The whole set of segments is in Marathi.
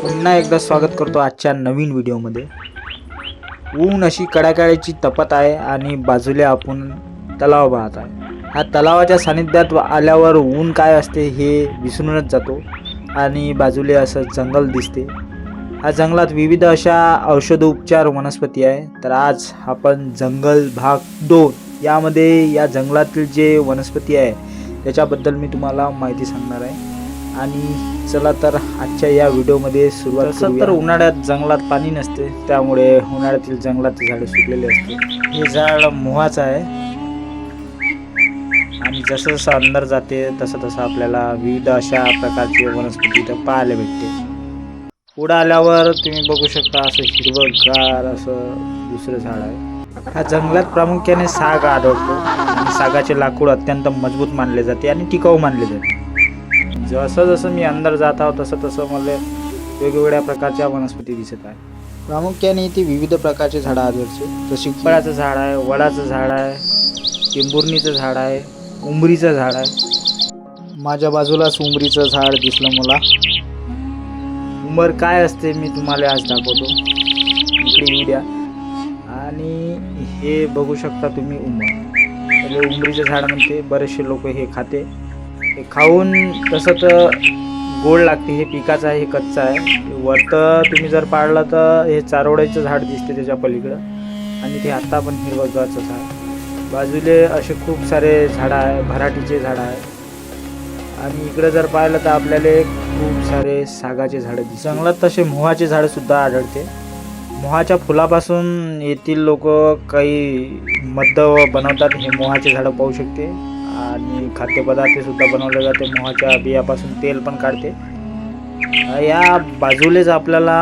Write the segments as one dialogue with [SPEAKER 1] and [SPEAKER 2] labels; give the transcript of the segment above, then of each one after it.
[SPEAKER 1] पुन्हा एकदा स्वागत करतो आजच्या नवीन व्हिडिओमध्ये। ऊन अशी कडाक्याची तपत आहे आणि बाजूला आपण तलाव पाहत आहे। हा तलावाच्या सानिध्यात आल्यावर ऊन काय असते हे विसरूनच जातो आणि बाजूला असं जंगल दिसते। हा जंगलात विविध अशा औषधोपचार वनस्पती आहे। तर आज आपण जंगल भाग 2 यामध्ये या जंगलातील जे वनस्पती आहे त्याच्याबद्दल मी तुम्हाला माहिती सांगणार आहे। आणि चला तर आजच्या या व्हिडिओमध्ये सुरुवात करूया। तर उन्हाळ्यात जंगलात पाणी नसते, त्यामुळे उन्हाळ्यातील जंगलातील झाडे सुकलेले असते। हे झाड मोहाचं आहे आणि जसं जसं अंदर जाते तसं तसं आपल्याला विविध अशा प्रकारचे वनस्पती इथं पाहायला भेटते। पुढे आल्यावर तुम्ही बघू शकता असं हिरवंगार असं दुसरं झाड आहे। हा जंगलात प्रामुख्याने साग आढळतो आणि सागाचे लाकूड अत्यंत मजबूत मानले जाते आणि टिकाऊ मानले जाते। जसं जसं मी अंदर जात आहोत तसं तसं मला वेगवेगळ्या प्रकारच्या वनस्पती दिसत आहे। प्रामुख्याने इथे विविध प्रकारचे झाडं आढळते, जसे पिंपळाचं झाड आहे, वडाचं झाड आहे, टिंबुर्णीचं झाड आहे, उंबरीचं झाड आहे। माझ्या बाजूलाच उंबरीचं झाड दिसलं मला। उंबर काय असते मी तुम्हाला आज दाखवतो, इकडे येऊ द्या। आणि हे बघू शकता तुम्ही उंबर, उंबरीचं झाड म्हणते। बरेचसे लोक हे खाते, हे खाऊन तसं तर गोड लागते। हे पिकाचं आहे, हे कच्चं आहे। वरतं तुम्ही जर पाळलं तर हे चारोळ्याचं झाड दिसते त्याच्या पलीकडं, आणि ते आत्ता पण हिरवगारचं झाड। बाजूले असे खूप सारे झाडं आहे, भराटीचे झाडं आहे। आणि इकडे जर पाहिलं तर आपल्याला खूप सारे सागाचे झाडं दिसतात। जंगलात तसे मोहाचे झाडं सुद्धा आढळते। मोहाच्या फुलापासून येथील लोक काही मद्य बनवतात। हे मोहाचे झाडं पाहू शकते आणि खाद्यपदार्थ सुद्धा बनवले जाते। मोहाच्या बियापासून तेल पण काढते। या बाजूलेच आपल्याला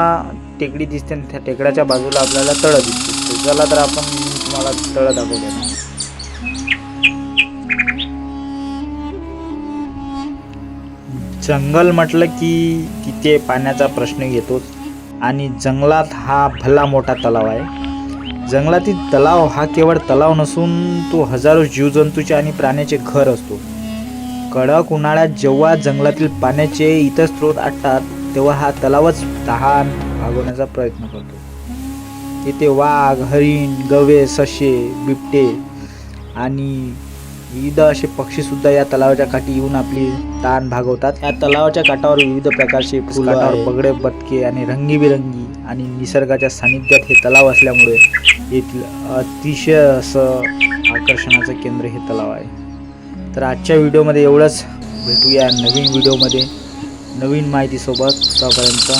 [SPEAKER 1] टेकडी दिसते, त्या टेकड्याच्या बाजूला आपल्याला तळं दिसते। चला तर आपण तुम्हाला तळं दाखवतो। जंगल म्हटलं की तिथे पाण्याचा प्रश्न येतोच, आणि जंगलात हा भला मोठा तलाव आहे। जंगलातील तलाव हा केवळ तलाव नसून तो हजारो जीवजंतूचे आणि प्राण्याचे घर असतो। कडक उन्हाळ्यात जेव्हा जंगलातील पाण्याचे इतर स्रोत आटतात तेव्हा हा तलावच तहान भागवण्याचा प्रयत्न करतो। तिथे वाघ, हरिण, गवे, ससे, बिबटे आणि विविध असे पक्षी सुद्धा या तलावाच्या काठी येऊन आपली तहान भागवतात। या तलावाच्या काठावर विविध प्रकारचे फुलं, पगडे, बदके आणि रंगीबिरंगी आणि निसर्गाच्या सानिध्यात हे तलाव असल्यामुळे येथील अतिशय असं आकर्षणाचं केंद्र हे तलाव आहे। तर आजच्या व्हिडिओमध्ये एवढंच। भेटूया नवीन व्हिडिओमध्ये नवीन माहितीसोबत। तोपर्यंत